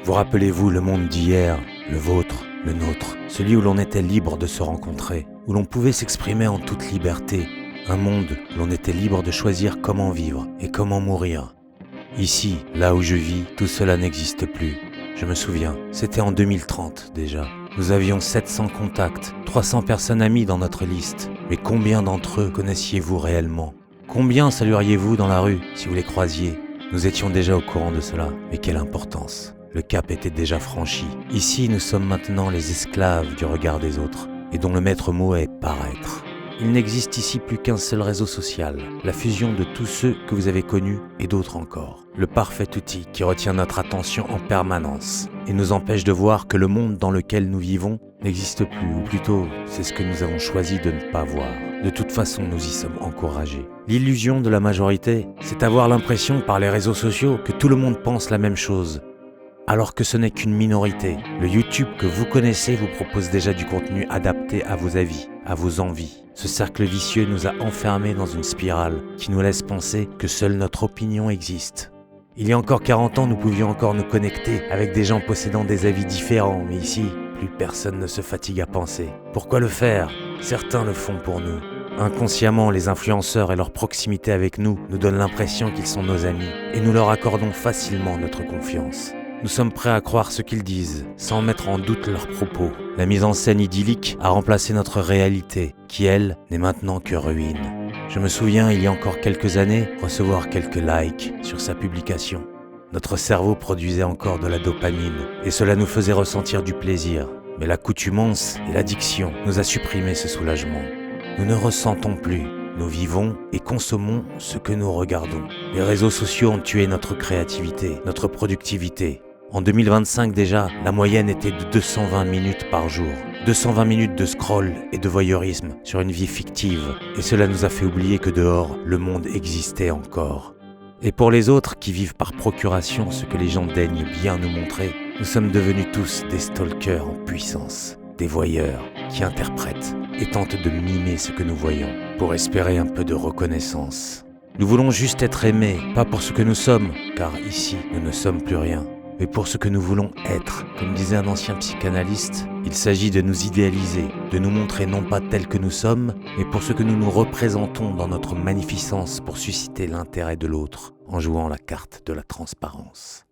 Vous rappelez-vous le monde d'hier, le vôtre, le nôtre, celui où l'on était libre de se rencontrer, où l'on pouvait s'exprimer en toute liberté, un monde où l'on était libre de choisir comment vivre et comment mourir. Ici, là où je vis, tout cela n'existe plus. Je me souviens, c'était en 2030 déjà. Nous avions 700 contacts, 300 personnes amies dans notre liste. Mais combien d'entre eux connaissiez-vous réellement ? Combien salueriez-vous dans la rue si vous les croisiez ? Nous étions déjà au courant de cela, mais quelle importance ! Le cap était déjà franchi. Ici, nous sommes maintenant les esclaves du regard des autres, et dont le maître mot est paraître. Il n'existe ici plus qu'un seul réseau social, la fusion de tous ceux que vous avez connus et d'autres encore. Le parfait outil qui retient notre attention en permanence et nous empêche de voir que le monde dans lequel nous vivons n'existe plus, ou plutôt, c'est ce que nous avons choisi de ne pas voir. De toute façon, nous y sommes encouragés. L'illusion de la majorité, c'est avoir l'impression par les réseaux sociaux que tout le monde pense la même chose, alors que ce n'est qu'une minorité. Le YouTube que vous connaissez vous propose déjà du contenu adapté à vos avis, à vos envies. Ce cercle vicieux nous a enfermés dans une spirale qui nous laisse penser que seule notre opinion existe. Il y a encore 40 ans, nous pouvions encore nous connecter avec des gens possédant des avis différents, mais ici, plus personne ne se fatigue à penser. Pourquoi le faire ? Certains le font pour nous. Inconsciemment, les influenceurs et leur proximité avec nous donnent l'impression qu'ils sont nos amis, et nous leur accordons facilement notre confiance. Nous sommes prêts à croire ce qu'ils disent, sans mettre en doute leurs propos. La mise en scène idyllique a remplacé notre réalité, qui elle, n'est maintenant que ruine. Je me souviens, il y a encore quelques années, recevoir quelques likes sur sa publication. Notre cerveau produisait encore de la dopamine, et cela nous faisait ressentir du plaisir. Mais l'accoutumance et l'addiction nous a supprimé ce soulagement. Nous ne ressentons plus. Nous vivons et consommons ce que nous regardons. Les réseaux sociaux ont tué notre créativité, notre productivité. En 2025 déjà, la moyenne était de 220 minutes par jour. 220 minutes de scroll et de voyeurisme sur une vie fictive. Et cela nous a fait oublier que dehors, le monde existait encore. Et pour les autres qui vivent par procuration ce que les gens daignent bien nous montrer, nous sommes devenus tous des stalkers en puissance, des voyeurs qui interprètent et tentent de mimer ce que nous voyons pour espérer un peu de reconnaissance. Nous voulons juste être aimés, pas pour ce que nous sommes, car ici, nous ne sommes plus rien, mais pour ce que nous voulons être. Comme disait un ancien psychanalyste, il s'agit de nous idéaliser, de nous montrer non pas tels que nous sommes, mais pour ce que nous nous représentons dans notre magnificence pour susciter l'intérêt de l'autre, en jouant la carte de la transparence.